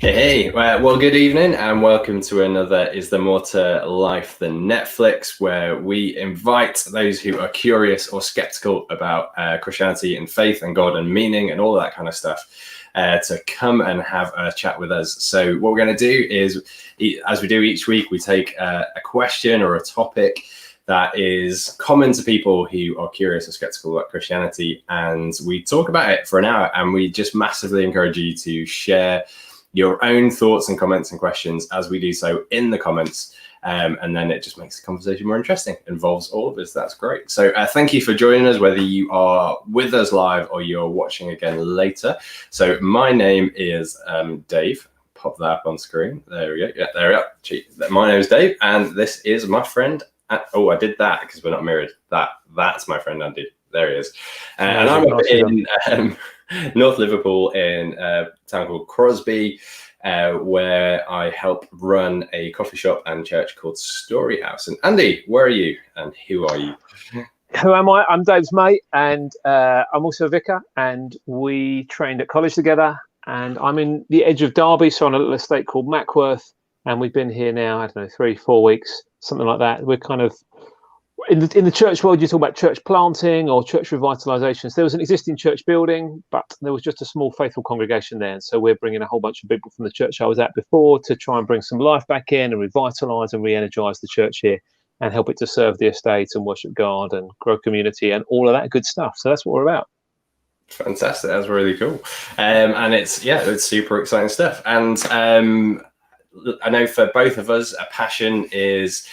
Hey, well, good evening and welcome to another Is There More to Life Than Netflix, where we invite those who are curious or skeptical about Christianity and faith and God and meaning and all that kind of stuff to come and have a chat with us. So what we're going to do is, as we do each week, we take a question or a topic that is common to people who are curious or skeptical about Christianity, and we talk about it for an hour, and we just massively encourage you to share your own thoughts and comments and questions as we do so in the comments. And then it just makes the conversation more interesting. It involves all of us. That's great. So thank you for joining us, whether you are with us live or you're watching again later. So my name is Dave. Pop that up on screen. There we go. Yeah, there we are. My name is Dave, and this is my friend. I did that because we're not mirrored. That's my friend Andy. There he is. And I'm up in North Liverpool in a town called Crosby, where I help run a coffee shop and church called Story House. And Andy, where are you and who are you? Who am I? I'm Dave's mate, and I'm also a vicar, and we trained at college together, and I'm in the edge of Derby, so on a little estate called Mackworth, and we've been here now, I don't know, 3-4 weeks, something like that. We're kind of in the church world. You talk about church planting or church revitalizations. There was an existing church building, but there was just a small faithful congregation there, and so we're bringing a whole bunch of people from the church I was at before to try and bring some life back in and revitalize and re-energize the church here and help it to serve the estate and worship God and grow community and all of that good stuff. So that's what we're about. Fantastic. That's really cool. And it's super exciting stuff. And I know for both of us, a passion is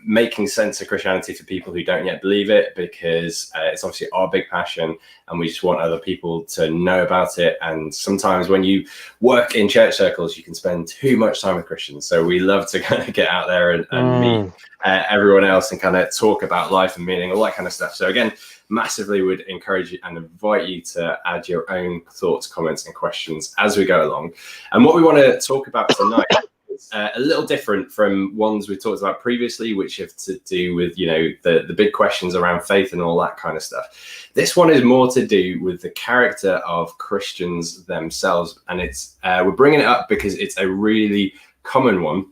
making sense of Christianity for people who don't yet believe it, because it's obviously our big passion and we just want other people to know about it. And sometimes when you work in church circles, you can spend too much time with Christians. So we love to kind of get out there and meet everyone else and kind of talk about life and meaning, all that kind of stuff. So again, massively would encourage you and invite you to add your own thoughts, comments and questions as we go along. And what we want to talk about tonight is a little different from ones we talked about previously, which have to do with, the big questions around faith and all that kind of stuff. This one is more to do with the character of Christians themselves. And it's we're bringing it up because it's a really common one.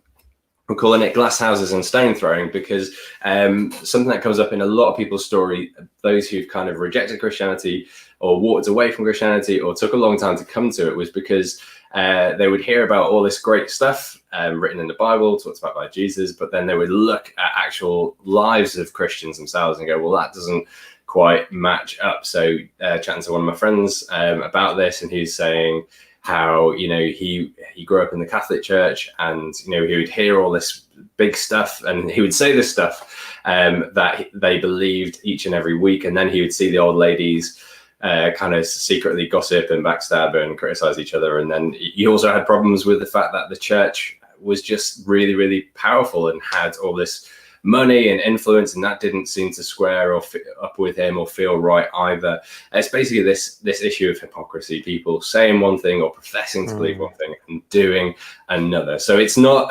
We're calling it glass houses and stone throwing, because something that comes up in a lot of people's story, those who've kind of rejected Christianity or walked away from Christianity or took a long time to come to it, was because they would hear about all this great stuff written in the Bible, talked about by Jesus, but then they would look at actual lives of Christians themselves and go, well, that doesn't quite match up. So chatting to one of my friends about this, and he's saying how, he grew up in the Catholic Church, and, he would hear all this big stuff, and he would say this stuff that they believed each and every week. And then he would see the old ladies kind of secretly gossip and backstab and criticize each other. And then he also had problems with the fact that the church was just really, really powerful and had all this money and influence, and that didn't seem to square or fit up with him or feel right either. It's basically this issue of hypocrisy, people saying one thing or professing to believe one thing and doing another. So it's not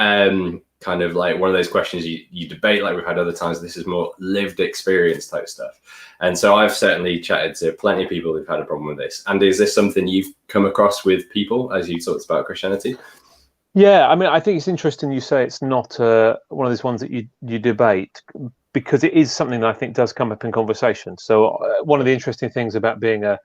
kind of like one of those questions you debate like we've had other times. This is more lived experience type stuff. And so I've certainly chatted to plenty of people who've had a problem with this. And is this something you've come across with people as you talked about Christianity? Yeah, I mean, I think it's interesting you say it's not one of those ones that you debate, because it is something that I think does come up in conversation. So one of the interesting things about being a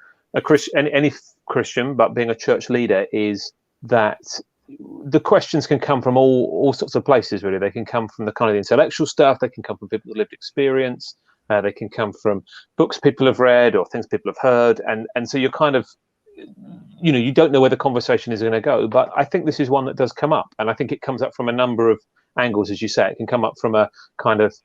Christian, any Christian, but being a church leader, is that the questions can come from all sorts of places, really. They can come from the kind of intellectual stuff. They can come from people with lived experience. They can come from books people have read or things people have heard. And so you're kind of, you don't know where the conversation is going to go. But I think this is one that does come up. And I think it comes up from a number of angles, as you say. It can come up from a kind of,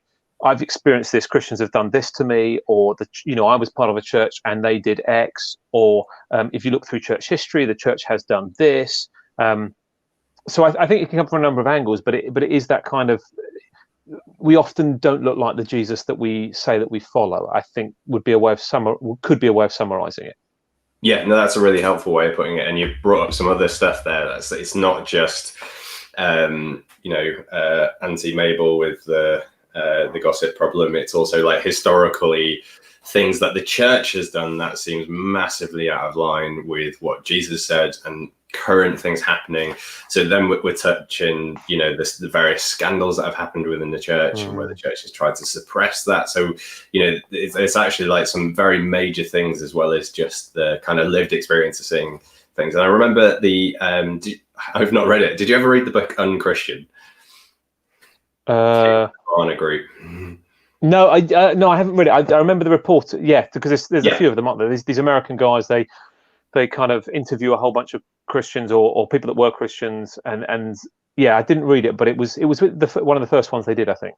I've experienced this, Christians have done this to me, or I was part of a church and they did X, or if you look through church history, the church has done this. So I think it can come from a number of angles, but it is that kind of, we often don't look like the Jesus that we say that we follow, I think could be a way of summarizing it. Yeah, no, that's a really helpful way of putting it. And you brought up some other stuff there. It's not just, anti-Mabel with the gossip problem. It's also like historically things that the church has done that seems massively out of line with what Jesus said, and current things happening. So then we're touching, you know, the various scandals that have happened within the church and where the church has tried to suppress that. So, you know, it's actually like some very major things, as well as just the kind of lived experience of seeing things. And I remember I've not read it. Did you ever read the book Unchristian? On a group. No, I haven't read it. I remember the report. Yeah, because there's a few of them, aren't there? These American guys. They kind of interview a whole bunch of Christians or people that were Christians, and yeah, I didn't read it, but it was one of the first ones they did, I think.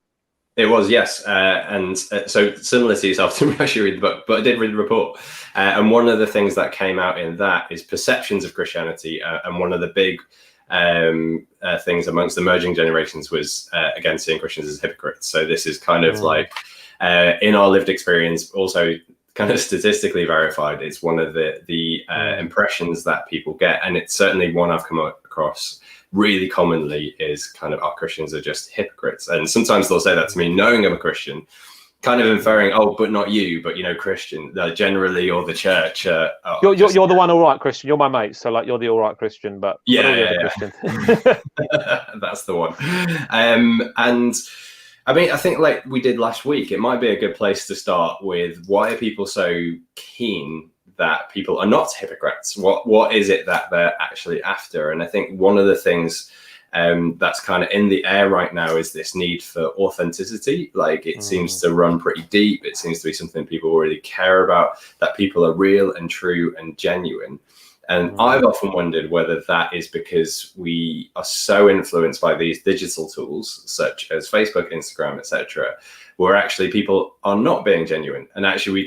It was, yes. So similar to yourself, didn't actually read the book, but I did read the report. And one of the things that came out in that is perceptions of Christianity. And one of the big things amongst emerging generations was, again, seeing Christians as hypocrites. So this is kind of like, in our lived experience, also kind of statistically verified. It's one of the impressions that people get. And it's certainly one I've come across really commonly, is kind of, our Christians are just hypocrites. And sometimes they'll say that to me, knowing I'm a Christian, kind of inferring, oh, but not you, but, you know, Christian generally, or the church. You're the one all right Christian. You're my mate, so like you're the all right Christian, but Christians. That's the one. And I mean, I think like we did last week, it might be a good place to start with, why are people so keen that people are not hypocrites? What is it that they're actually after? And I think one of the things that's kind of in the air right now is this need for authenticity. Like, it seems to run pretty deep. It seems to be something people really care about, that people are real and true and genuine. And I've often wondered whether that is because we are so influenced by these digital tools such as Facebook, Instagram, etc., where actually people are not being genuine. And actually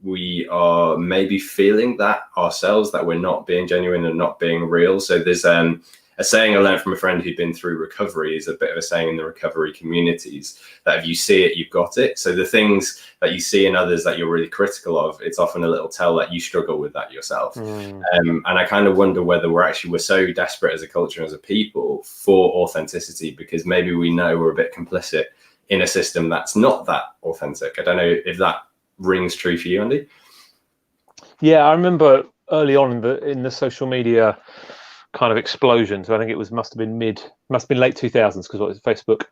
we are maybe feeling that ourselves, that we're not being genuine and not being real. So there's a saying I learned from a friend who'd been through recovery, is a bit of a saying in the recovery communities, that if you see it, you've got it. So the things that you see in others that you're really critical of, it's often a little tell that you struggle with that yourself. And I kind of wonder whether we're so desperate as a culture, as a people, for authenticity, because maybe we know we're a bit complicit in a system that's not that authentic. I don't know if that rings true for you, Andy. Yeah, I remember early on in the social media kind of explosion. So I think it must have been late 2000s, because what was Facebook,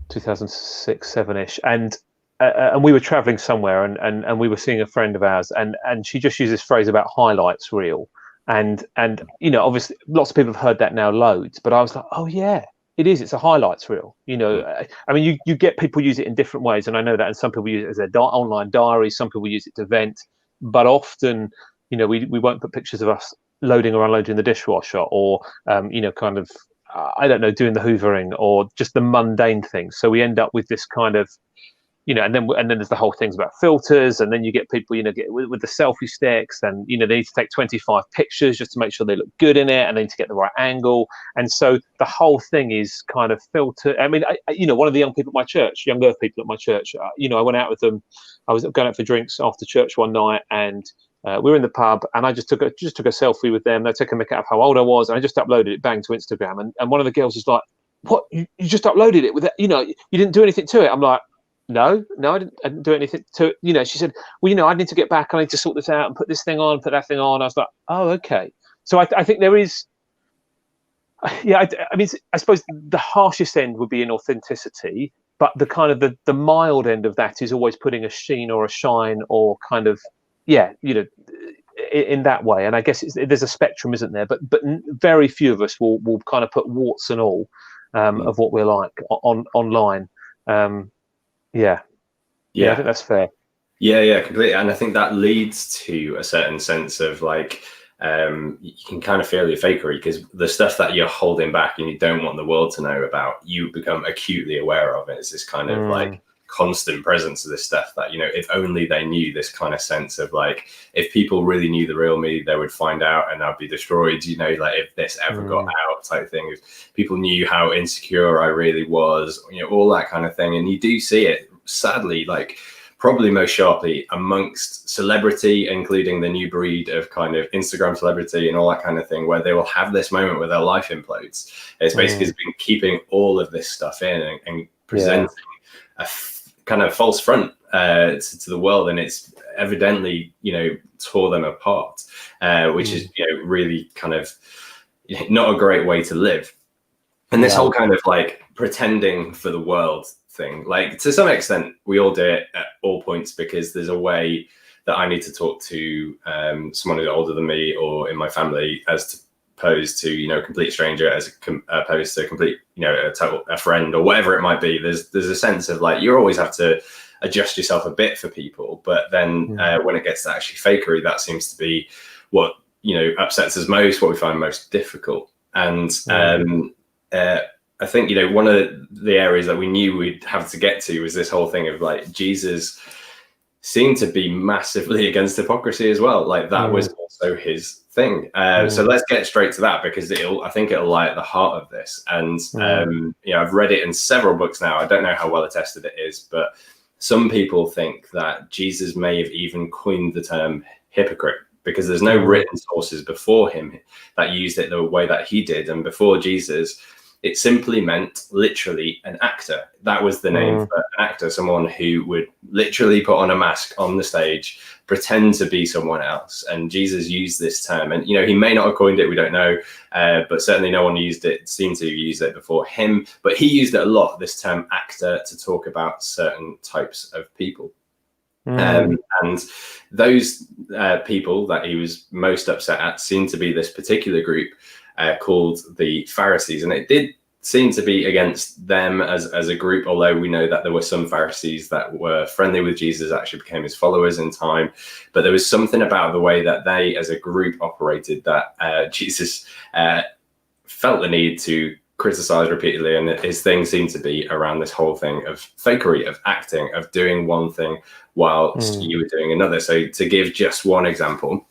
2006, 7ish, and we were traveling somewhere, and we were seeing a friend of ours, and she just used this phrase about highlights reel, and you know, obviously lots of people have heard that now loads, but I was like, oh yeah, it is. It's a highlights reel. You know, I mean, you get people use it in different ways, and I know that, and some people use it as their online diary, some people use it to vent, but often, you know, we won't put pictures of us loading or unloading the dishwasher, or you know, kind of I don't know, doing the hoovering, or just the mundane things. So we end up with this kind of, you know, and then there's the whole things about filters, and then you get people, you know, get with the selfie sticks, and you know, they need to take 25 pictures just to make sure they look good in it, and they need to get the right angle, and so the whole thing is kind of filtered. I mean, you know, one of the younger people at my church, you know, I went out with them. I was going out for drinks after church one night, and we were in the pub, and I just took a selfie with them. They took a mick out of how old I was, and I just uploaded it, bang, to Instagram. And one of the girls was like, "What? You just uploaded it with that? You know, you didn't do anything to it?" I'm like, No, I didn't do anything to it. You know, she said, "Well, you know, I need to get back. I need to sort this out and put this thing on, put that thing on." I was like, "Oh, okay." So I think there is, yeah. I mean, I suppose the harshest end would be inauthenticity, but the kind of the mild end of that is always putting a sheen or a shine, or kind of, yeah, you know, in that way. And I guess there's a spectrum, isn't there? But very few of us will kind of put warts and all of what we're like online. Yeah, I think that's fair. Yeah, completely. And I think that leads to a certain sense of like, you can kind of feel your fakery, because the stuff that you're holding back and you don't want the world to know about, you become acutely aware of it. It's this kind of like constant presence of this stuff that, you know, if only they knew, this kind of sense of like, if people really knew the real me, they would find out and I'd be destroyed, you know, like if this ever got out type thing. If people knew how insecure I really was, you know, all that kind of thing. And you do see it, sadly, like probably most sharply amongst celebrity, including the new breed of kind of Instagram celebrity and all that kind of thing, where they will have this moment where their life implodes. It's basically been keeping all of this stuff in and presenting a kind of false front to the world, and it's evidently, you know, tore them apart, which is, you know, really kind of not a great way to live. And this Yeah. whole kind of like pretending for the world thing, like to some extent, we all do it at all points, because there's a way that I need to talk to someone who's older than me or in my family, as opposed to, you know, a complete stranger, opposed to a complete, you know, a friend or whatever it might be. There's a sense of like, you always have to adjust yourself a bit for people, but then when it gets to actually fakery, that seems to be what, you know, upsets us most, what we find most difficult. And I think, you know, one of the areas that we knew we'd have to get to was this whole thing of like, Jesus seemed to be massively against hypocrisy as well. Like that was also his thing. So let's get straight to that, because I think it'll lie at the heart of this. And you know, I've read it in several books now. I don't know how well attested it is, but some people think that Jesus may have even coined the term hypocrite, because there's no written sources before him that used it the way that he did. And before Jesus, it simply meant literally an actor. That was the name for an actor, someone who would literally put on a mask on the stage, pretend to be someone else. And Jesus used this term, and, you know, he may not have coined it, we don't know, but certainly no one seemed to use it before him, but he used it a lot, this term actor, to talk about certain types of people. And those people that he was most upset at seemed to be this particular group called the Pharisees. And it did seem to be against them as a group, although we know that there were some Pharisees that were friendly with Jesus, actually became his followers in time. But there was something about the way that they as a group operated that Jesus felt the need to criticize repeatedly. And his thing seemed to be around this whole thing of fakery, of acting, of doing one thing whilst you were doing another. So to give just one example,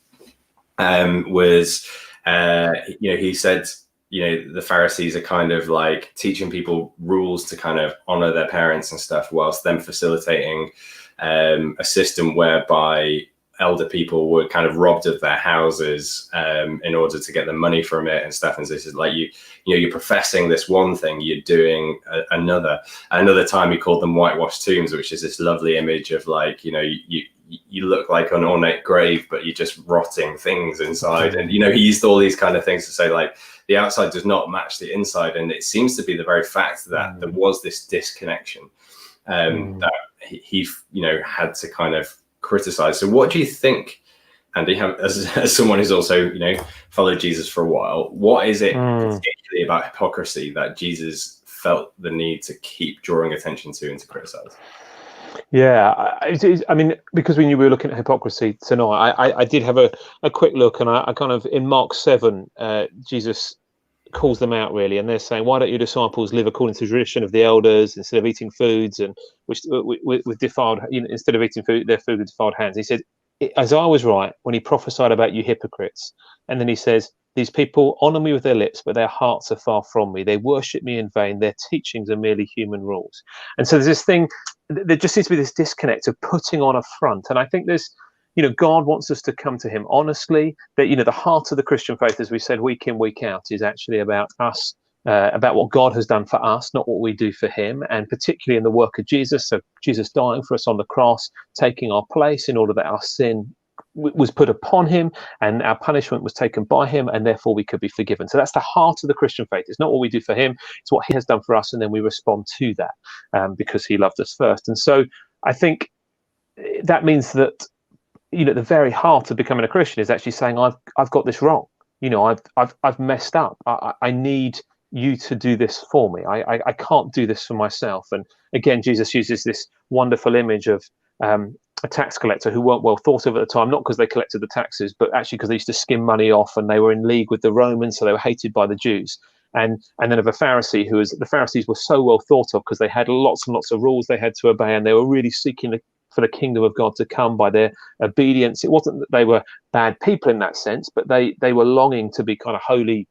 was you know, he said, you know, the Pharisees are kind of like teaching people rules to kind of honor their parents and stuff, whilst them facilitating a system whereby elder people were kind of robbed of their houses in order to get the money from it and stuff. And so this is like, you know, you're professing this one thing, you're doing another. Another time he called them whitewashed tombs, which is this lovely image of like, you know, you look like an ornate grave, but you're just rotting things inside. And, you know, he used all these kind of things to say like the outside does not match the inside. And it seems to be the very fact that there was this disconnection that he, you know, had to kind of criticize. So what do you think, Andy, as someone who's also, you know, followed Jesus for a while, what is it particularly about hypocrisy that Jesus felt the need to keep drawing attention to and to criticize? Yeah, I mean, because we knew we were looking at hypocrisy tonight, I did have a quick look, and I kind of, in Mark 7, Jesus calls them out really, and they're saying, why don't your disciples live according to the tradition of the elders instead of eating foods and with defiled, you know, instead of eating their food with defiled hands? He said, as I was right when he prophesied about you hypocrites. And then he says, these people honor me with their lips, but their hearts are far from me. They worship me in vain. Their teachings are merely human rules. And so there's this thing, there just seems to be this disconnect of putting on a front. And I think there's, you know, God wants us to come to him honestly. That, you know, the heart of the Christian faith, as we said, week in, week out, is actually about us, about what God has done for us, not what we do for him. And particularly in the work of Jesus, so Jesus dying for us on the cross, taking our place in order that our sin was put upon him and our punishment was taken by him, and therefore we could be forgiven. So that's the heart of the Christian faith. It's not what we do for him, it's what he has done for us, and then we respond to that because he loved us first. And so I think that means that, you know, the very heart of becoming a Christian is actually saying, I've got this wrong. You know, I've messed up. I need you to do this for me. I can't do this for myself. And again, Jesus uses this wonderful image of a tax collector who weren't well thought of at the time, not because they collected the taxes, but actually because they used to skim money off, and they were in league with the Romans, so they were hated by the Jews. And then of a Pharisee the Pharisees were so well thought of because they had lots and lots of rules they had to obey, and they were really seeking for the kingdom of God to come by their obedience. It wasn't that they were bad people in that sense, but they were longing to be kind of holy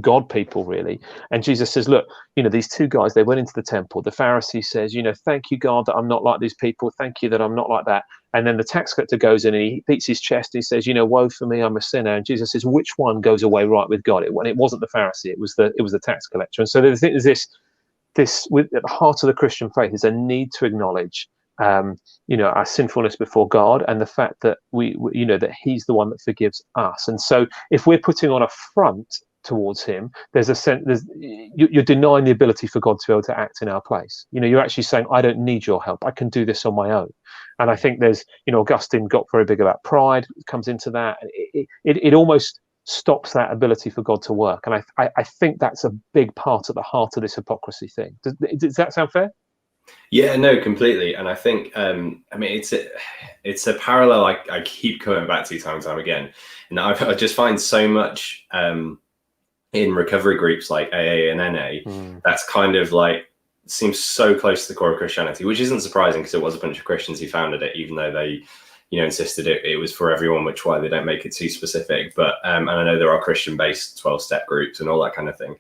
God people, really. And Jesus says, look, you know, these two guys, they went into the temple. The Pharisee says, you know, thank you, God, that I'm not like these people. Thank you that I'm not like that. And then the tax collector goes in and he beats his chest. And he says, you know, woe for me, I'm a sinner. And Jesus says, which one goes away right with God? It wasn't the Pharisee, it was the tax collector. And so there's this with at the heart of the Christian faith is a need to acknowledge you know, our sinfulness before God, and the fact that we you know, that he's the one that forgives us. And so if we're putting on a front towards him, there's a sense, you're denying the ability for God to be able to act in our place. You're actually saying, I don't need your help, I can do this on my own. And I think there's, Augustine got very big about pride, comes into that. It almost stops that ability for God to work. And I think that's a big part at the heart of this hypocrisy thing. Does that sound fair? Yeah, no, completely. And I think, it's a parallel I keep coming back to time and time again. And I just find so much in recovery groups like AA and NA, that's kind of like seems so close to the core of Christianity, which isn't surprising because it was a bunch of Christians who founded it, even though they, insisted it was for everyone, which why they don't make it too specific. But and I know there are Christian-based 12-step groups and all that kind of thing.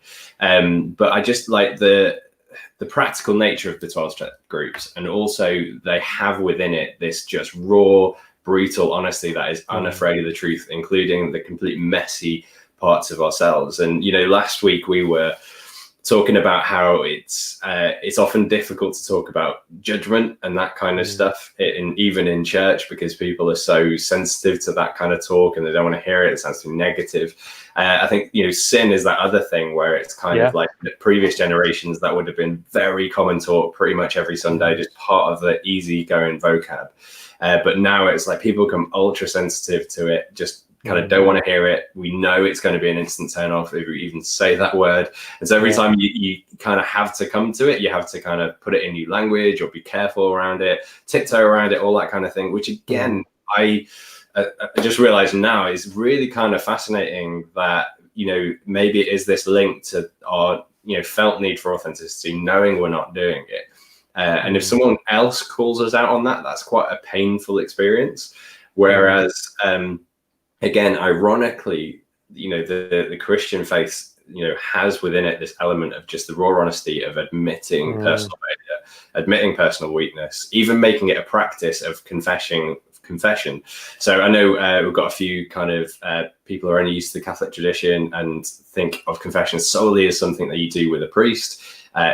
But I just like the practical nature of the 12-step groups, and also they have within it this just raw, brutal honesty that is unafraid of the truth, including the complete messy parts of ourselves. And last week we were talking about how it's often difficult to talk about judgment and that kind of stuff, even in church, because people are so sensitive to that kind of talk and they don't want to hear it. It sounds too negative. I think sin is that other thing where it's kind of like the previous generations that would have been very common talk pretty much every Sunday, just part of the easy going vocab. But now it's like people become ultra sensitive to it, just kind of don't want to hear it. We know it's going to be an instant turn off if you even say that word. And so every time you kind of have to come to it, you have to kind of put it in new language or be careful around it, tiptoe around it, all that kind of thing, which again, I just realized now is really kind of fascinating that, maybe it is this link to our, felt need for authenticity, knowing we're not doing it. And if someone else calls us out on that, that's quite a painful experience. Whereas, again, ironically, the Christian faith, has within it this element of just the raw honesty of admitting personal failure, admitting personal weakness, even making it a practice of confession. So I know we've got a few kind of people who are only used to the Catholic tradition and think of confession solely as something that you do with a priest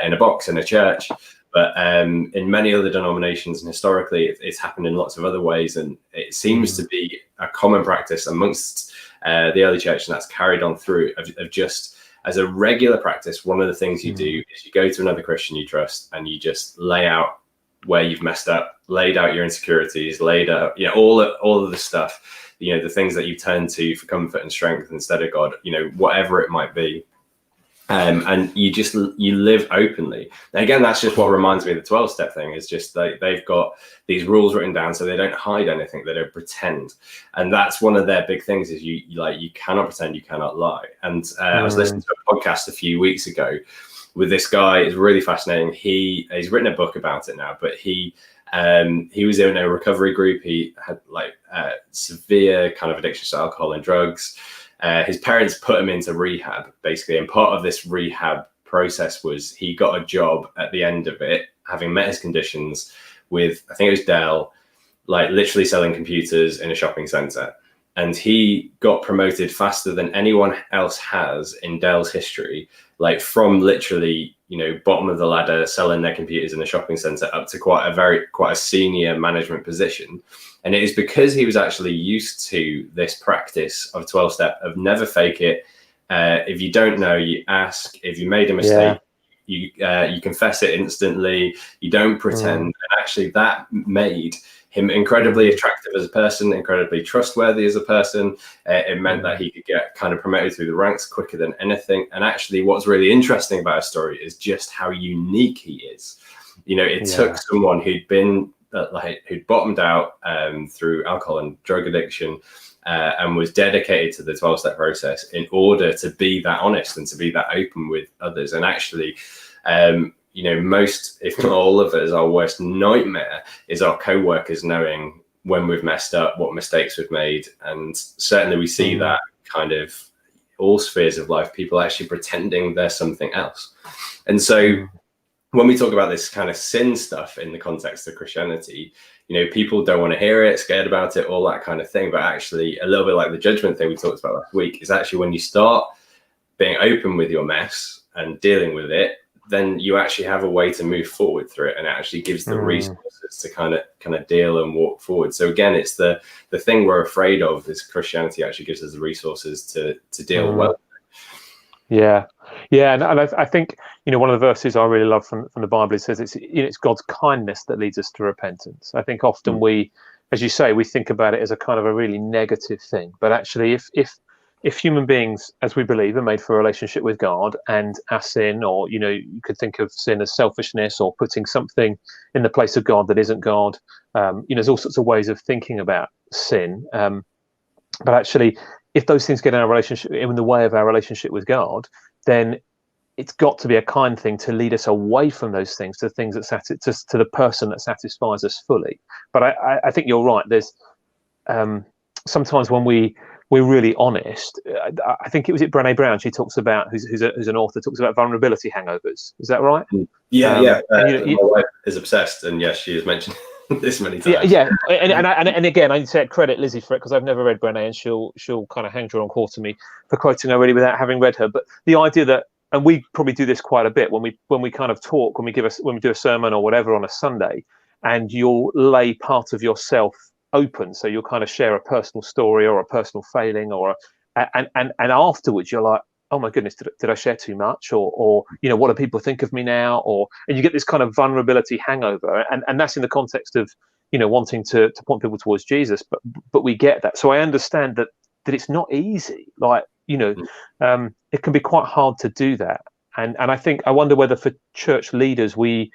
in a box in a church. But in many other denominations and historically, it's happened in lots of other ways. And it seems to be a common practice amongst the early church, and that's carried on through of just as a regular practice. One of the things you do is you go to another Christian you trust and you just lay out where you've messed up, laid out your insecurities, laid out, all of the stuff, the things that you turn to for comfort and strength instead of God, whatever it might be. And you live openly. And again, that's just what reminds me of the 12-step thing, is just they've got these rules written down so they don't hide anything, they don't pretend. And that's one of their big things is you cannot pretend, you cannot lie. And I was listening to a podcast a few weeks ago with this guy. It's really fascinating. He's written a book about it now, but he was in a recovery group. He had severe kind of addiction to alcohol and drugs. His parents put him into rehab, basically. And part of this rehab process was he got a job at the end of it, having met his conditions with, I think it was Dell, literally selling computers in a shopping center. And he got promoted faster than anyone else has in Dell's history, from literally, bottom of the ladder, selling their computers in a shopping center up to quite a senior management position. And it is because he was actually used to this practice of 12-step, of never fake it. If you don't know, you ask. If you made a mistake, you confess it instantly. You don't pretend. And actually that made him incredibly attractive as a person, incredibly trustworthy as a person. It meant that he could get kind of promoted through the ranks quicker than anything. And actually what's really interesting about his story is just how unique he is. It took someone who'd been who'd bottomed out through alcohol and drug addiction and was dedicated to the 12-step process in order to be that honest and to be that open with others. And actually, most, if not all of us, our worst nightmare is our co-workers knowing when we've messed up, what mistakes we've made. And certainly we see that kind of all spheres of life, people actually pretending they're something else. And so when we talk about this kind of sin stuff in the context of Christianity, people don't want to hear it, scared about it, all that kind of thing. But actually, a little bit like the judgment thing we talked about last week, is actually when you start being open with your mess and dealing with it, then you actually have a way to move forward through it, and it actually gives the resources to kind of deal and walk forward. So again, it's the thing we're afraid of is Christianity actually gives us the resources to deal well. Yeah, yeah, and I think one of the verses I really love from the Bible, it says it's God's kindness that leads us to repentance. I think often we, as you say, we think about it as a kind of a really negative thing, but actually, if human beings, as we believe, are made for a relationship with God, and our sin, or you could think of sin as selfishness or putting something in the place of God that isn't God. There's all sorts of ways of thinking about sin, but actually, if those things get in our relationship, in the way of our relationship with God, then it's got to be a kind thing to lead us away from those things to things to the person that satisfies us fully. But I think you're right. There's sometimes when we're really honest. I think it was Brené Brown. She talks about who's an author, talks about vulnerability hangovers. Is that right? Yeah. My wife is obsessed, and yes, she has mentioned this many times. Yeah. And again, I need to credit Lizzie for it because I've never read Brené, and she'll kind of hang draw on quarter me for quoting her really without having read her. But the idea that, and we probably do this quite a bit when we kind of talk, when we do a sermon or whatever on a Sunday, and you'll lay part of yourself open, so you'll kind of share a personal story or a personal failing, and afterwards you're like, oh my goodness, did I share too much, or what do people think of me now, and you get this kind of vulnerability hangover, and that's in the context of wanting to point people towards Jesus, but we get that. So I understand that it's not easy, like it can be quite hard to do that, and I wonder whether for church leaders we,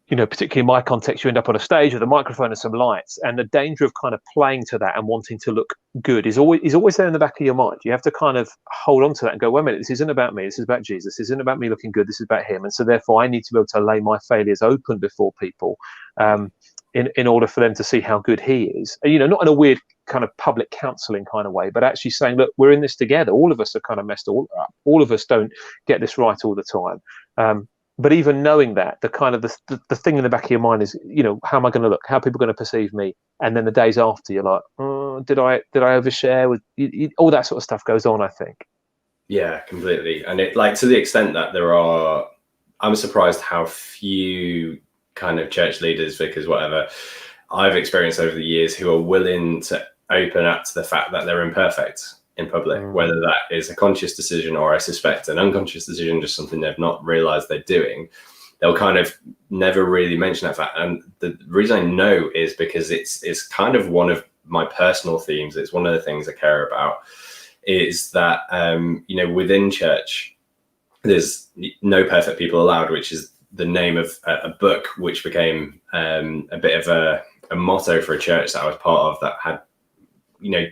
particularly in my context, you end up on a stage with a microphone and some lights, and the danger of kind of playing to that and wanting to look good is always there in the back of your mind. You have to kind of hold on to that and go, wait a minute, this isn't about me, this is about Jesus, this isn't about me looking good, this is about him. And so therefore I need to be able to lay my failures open before people, in order for them to see how good he is. Not in a weird kind of public counseling kind of way, but actually saying, look, we're in this together. All of us are kind of messed all up. All of us don't get this right all the time. But even knowing that, the kind of the thing in the back of your mind is, how am I going to look? How are people going to perceive me? And then the days after, you're like, oh, did I overshare? With all that sort of stuff goes on, I think. Yeah, completely. And it, like, to the extent that I'm surprised how few kind of church leaders, vicars, whatever, I've experienced over the years who are willing to open up to the fact that they're imperfect in public, whether that is a conscious decision or, I suspect, an unconscious decision, just something they've not realized they're doing. They'll kind of never really mention that fact. And the reason I know is because it's kind of one of my personal themes. It's one of the things I care about, is that, within church, there's no perfect people allowed, which is the name of a book which became a bit of a motto for a church that I was part of, that had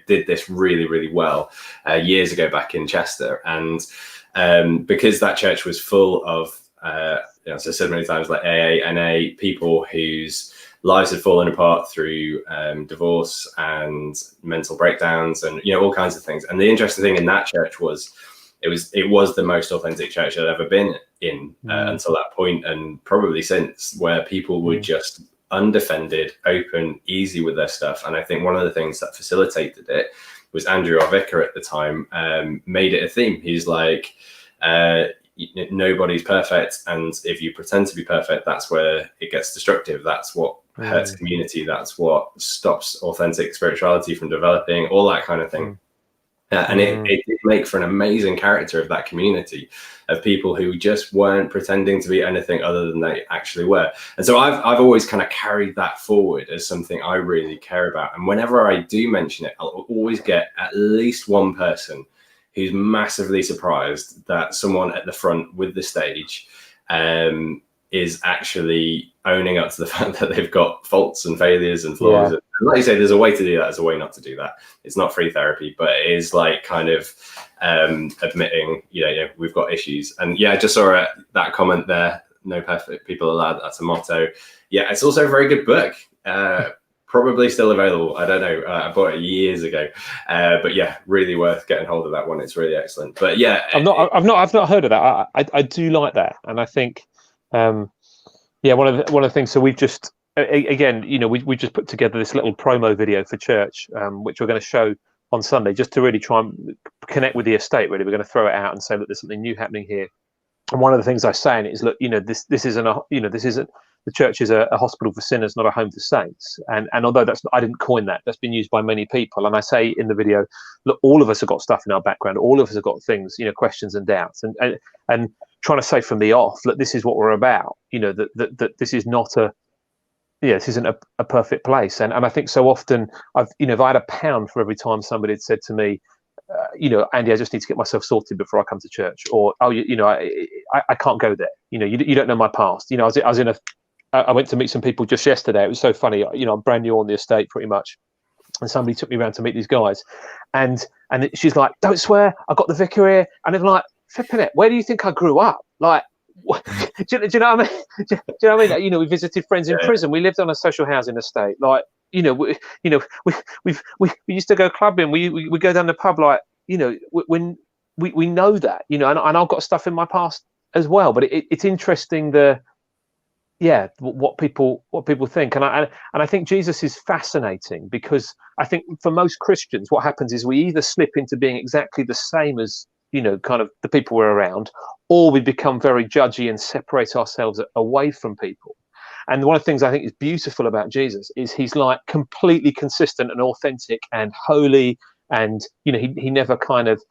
did this really, really well years ago back in Chester. And because that church was full of, as I said many times, like AA, NA, people whose lives had fallen apart through divorce and mental breakdowns and, all kinds of things. And the interesting thing in that church was it was the most authentic church I'd ever been in until that point, and probably since, where people would just undefended, open, easy with their stuff. And I think one of the things that facilitated it was Andrew, our vicar at the time, made it a theme. He's like, nobody's perfect, and if you pretend to be perfect, that's where it gets destructive. That's what hurts community. That's what stops authentic spirituality from developing, all that kind of thing. And it did make for an amazing character of that community, of people who just weren't pretending to be anything other than they actually were. And so I've always kind of carried that forward as something I really care about. And whenever I do mention it, I'll always get at least one person who's massively surprised that someone at the front with the stage is actually owning up to the fact that they've got faults and failures and flaws. Yeah. And like you say, there's a way to do that. There's a way not to do that. It's not free therapy, but it is like kind of admitting, we've got issues. And yeah, I just saw that comment there. No perfect people allowed. That's a motto. Yeah, it's also a very good book. Probably still available. I don't know. I bought it years ago, but yeah, really worth getting hold of that one. It's really excellent. But yeah, I've not heard of that. I do like that, and I think, one of the things. So we've just again, we just put together this little promo video for church, which we're going to show on Sunday, just to really try and connect with the estate. Really, we're going to throw it out and say, look, there's something new happening here. And one of the things I say in it is, look, this isn't the church is a hospital for sinners, not a home for saints. And although I didn't coin that, that's been used by many people. And I say in the video, look, all of us have got stuff in our background. All of us have got things, questions and doubts. And trying to say from the off, look, this is what we're about. That this is not this isn't a perfect place. And I think so often if I had £1 for every time somebody had said to me, Andy, I just need to get myself sorted before I come to church, or I can't go there. You don't know my past. I went to meet some people just yesterday. It was so funny. I'm brand new on the estate, pretty much, and somebody took me around to meet these guys, and she's like, "Don't swear, I got the vicar here," and they're like, "Flipping it, where do you think I grew up?" Like, do you know what I mean? Do you know what I mean? We visited friends in prison. We lived on a social housing estate. Like, we used to go clubbing. We go down the pub. Like, when we know that, and I've got stuff in my past as well. But it's interesting what people think, and I think Jesus is fascinating, because I think for most Christians, what happens is we either slip into being exactly the same as kind of the people we're around, or we become very judgy and separate ourselves away from people. And one of the things I think is beautiful about Jesus is he's like completely consistent and authentic and holy, and he never kind of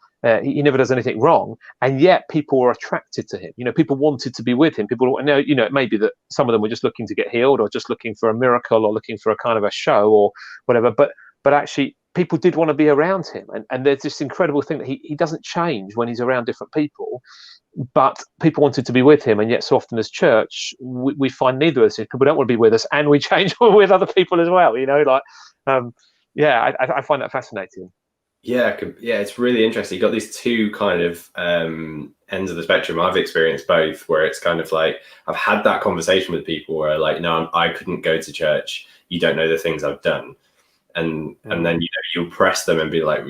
he never does anything wrong, and yet people were attracted to him. People wanted to be with him. People know, it may be that some of them were just looking to get healed, or just looking for a miracle, or looking for a kind of a show or whatever, but actually people did want to be around him. And there's this incredible thing that he doesn't change when he's around different people, but people wanted to be with him. And yet so often as church, we find neither of us. People don't want to be with us, and we change with other people as well. I find that fascinating. Yeah, it's really interesting. You've got these two kind of ends of the spectrum. I've experienced both, where it's kind of like I've had that conversation with people where like, no, I couldn't go to church. You don't know the things I've done. And then you'll press them and be like,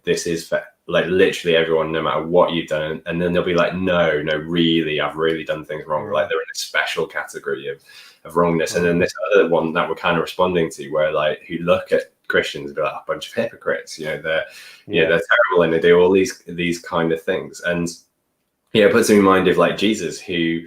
this is fair. Like literally everyone, no matter what you've done, and then they'll be like, no, really, I've really done things wrong. Like they're in a special category of wrongness. And then this other one that we're kind of responding to, where like who look at Christians and be like a bunch of hypocrites. They're terrible and they do all these kind of things. And it puts me in mind of like Jesus, who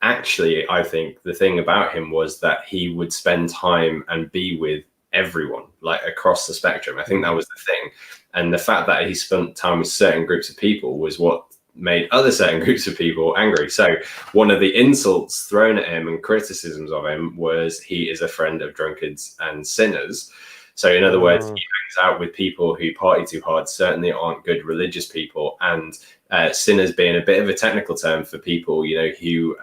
actually, I think the thing about him was that he would spend time and be with everyone, like across the spectrum. I think that was the thing. And the fact that he spent time with certain groups of people was what made other certain groups of people angry. So one of the insults thrown at him and criticisms of him was he is a friend of drunkards and sinners. So in other words, he hangs out with people who party too hard, certainly aren't good religious people, and sinners being a bit of a technical term for people, who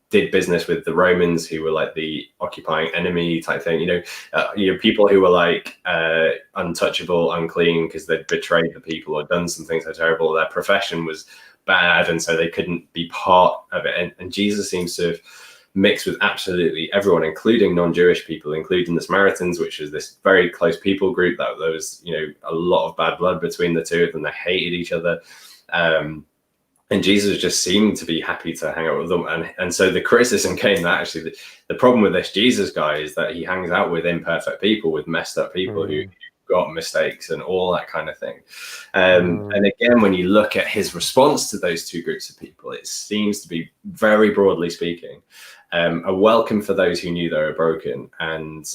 did business with the Romans, who were like the occupying enemy type thing. People who were like untouchable, unclean because they'd betrayed the people or done some things so terrible. Their profession was bad, and so they couldn't be part of it. And Jesus seems to have mixed with absolutely everyone, including non-Jewish people, including the Samaritans, which is this very close people group that there was, a lot of bad blood between the two of them. They hated each other. And Jesus just seemed to be happy to hang out with them. And so the criticism came that actually the problem with this Jesus guy is that he hangs out with imperfect people, with messed up people who got mistakes and all that kind of thing. And again, when you look at his response to those two groups of people, it seems to be, very broadly speaking, a welcome for those who knew they were broken, and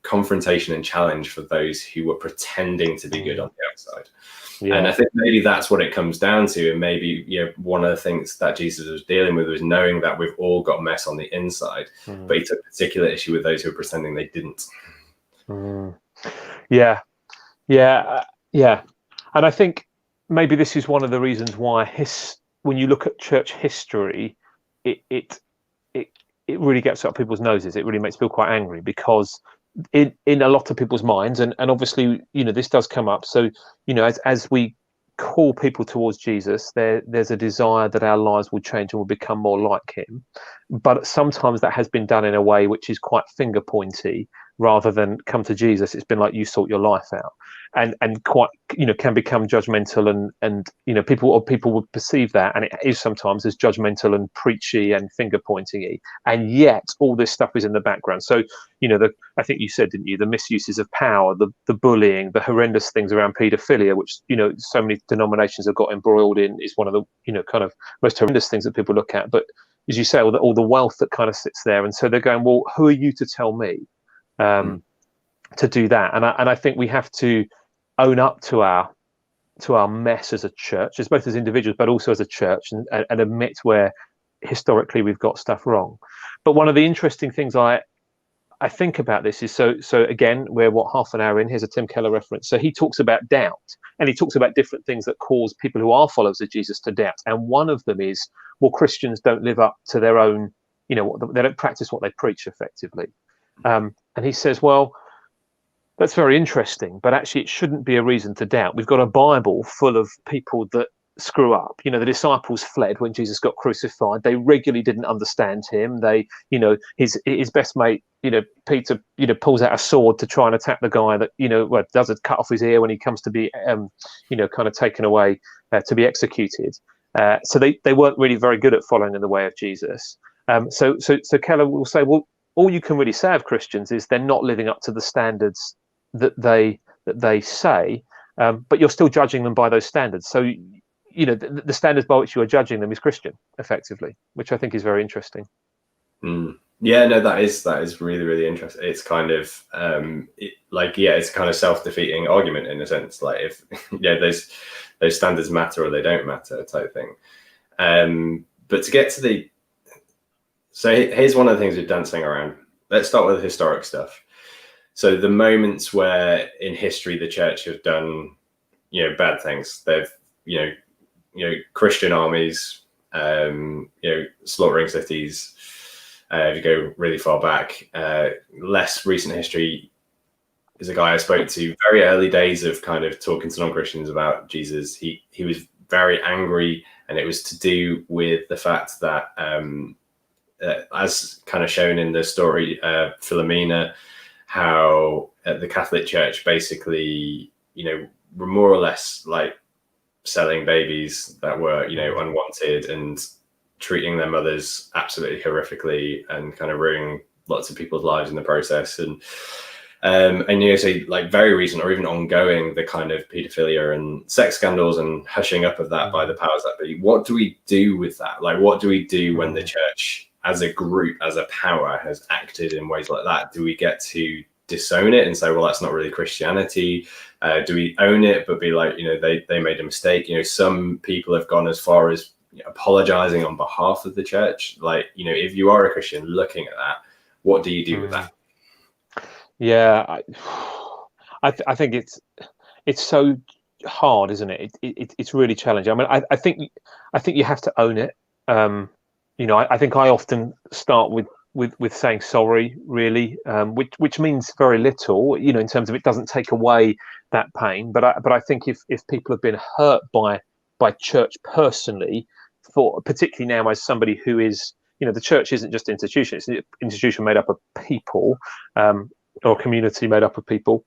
confrontation and challenge for those who were pretending to be good on the outside. Yeah. And I think maybe that's what it comes down to. And maybe, one of the things that Jesus was dealing with was knowing that we've all got mess on the inside, but he took particular issue with those who were pretending they didn't. Yeah. And I think maybe this is one of the reasons why when you look at church history, it really gets up people's noses. It really makes people quite angry, because in a lot of people's minds, and obviously this does come up, so as we call people towards Jesus, there's a desire that our lives will change and will become more like him, but sometimes that has been done in a way which is quite finger pointy, rather than come to Jesus. It's been like, you sort your life out, and quite can become judgmental, and people would perceive that, and it is sometimes as judgmental and preachy and finger pointing-y, and yet all this stuff is in the background. So I think you said, didn't you, the misuses of power, the bullying, the horrendous things around paedophilia, which so many denominations have got embroiled in, is one of the kind of most horrendous things that people look at. But as you say, all the wealth that kind of sits there. And so they're going, well, who are you to tell me to do that? And I think we have to own up to our mess as a church, as both as individuals, but also as a church, and admit where historically we've got stuff wrong. But one of the interesting things I think about this is, so again, we're half an hour in. Here's a Tim Keller reference. So he talks about doubt, and he talks about different things that cause people who are followers of Jesus to doubt. And one of them is, well, Christians don't live up to their own, they don't practice what they preach effectively. And he says, well, that's very interesting, but actually it shouldn't be a reason to doubt. We've got a Bible full of people that screw up. The disciples fled when Jesus got crucified. They regularly didn't understand him. They, his best mate, Peter, pulls out a sword to try and attack the guy that, does it, cut off his ear when he comes to be, kind of taken away to be executed. So they weren't really very good at following in the way of Jesus. So Keller will say, well, all you can really say of Christians is they're not living up to the standards that they say, but you're still judging them by those standards. So the standards by which you are judging them is Christian, effectively, which I think is very interesting. Yeah, no, that is really, really interesting. It's kind of it's kind of self-defeating argument in a sense. Like, if those standards matter or they don't matter type thing. But to get to here's one of the things we're dancing around. Let's start with the historic stuff. So the moments where in history the church have done, bad things. They've, Christian armies, slaughtering cities. If you go really far back, less recent history is a guy I spoke to very early days of kind of talking to non-Christians about Jesus. He was very angry, and it was to do with the fact that, as kind of shown in the story, Philomena, how the Catholic Church basically, were more or less like selling babies that were, unwanted, and treating their mothers absolutely horrifically, and kind of ruining lots of people's lives in the process. And so like very recent or even ongoing, the kind of paedophilia and sex scandals and hushing up of that by the powers that be. What do we do with that? Like, what do we do when the church as a group, as a power, has acted in ways like that? Do we get to disown it and say, well, that's not really Christianity? Do we own it but be like, they made a mistake? Some people have gone as far as apologizing on behalf of the church. Like, if you are a Christian looking at that, what do you do with that? Yeah, I think it's so hard, isn't it? It's really challenging. I mean, I think you have to own it. I think I often start with saying sorry, really, which means very little, in terms of it doesn't take away that pain. But I think if people have been hurt by church personally, particularly now as somebody who is, the church isn't just an institution; it's an institution made up of people, or a community made up of people,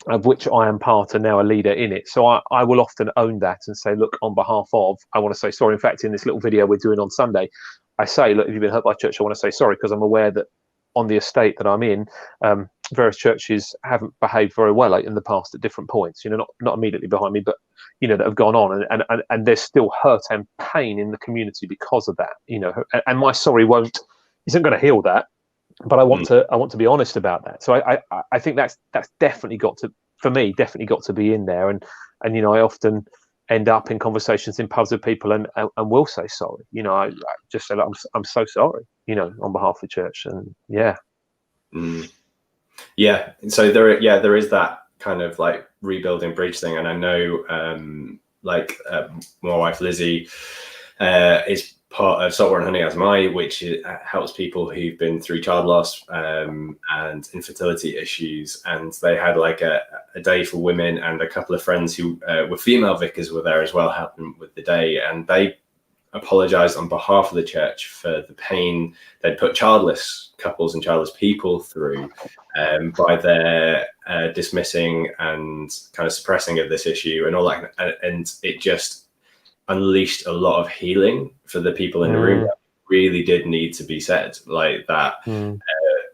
of which I am part and now a leader in it. So I will often own that and say, look, on behalf of, I want to say sorry. In fact, in this little video we're doing on Sunday, I say, look, if you've been hurt by church, I want to say sorry, because I'm aware that on the estate that I'm in, various churches haven't behaved very well in the past at different points, not immediately behind me, but, that have gone on, and there's still hurt and pain in the community because of that, and my sorry isn't going to heal that. But I want to be honest about that. So I think that's definitely got to be in there. And I often end up in conversations in pubs with people and will say sorry. I just say, look, I'm so sorry, on behalf of the church. And yeah. Yeah. So there is that kind of like rebuilding bridge thing. And I know my wife Lizzie is part of Saltwater and Honey as My, which helps people who've been through child loss and infertility issues. And they had like a day for women, and a couple of friends who were female vicars were there as well, helping with the day. And they apologized on behalf of the church for the pain they'd put childless couples and childless people through by their dismissing and kind of suppressing of this issue and all that. And it just unleashed a lot of healing for the people in the room. That really did need to be said, like that.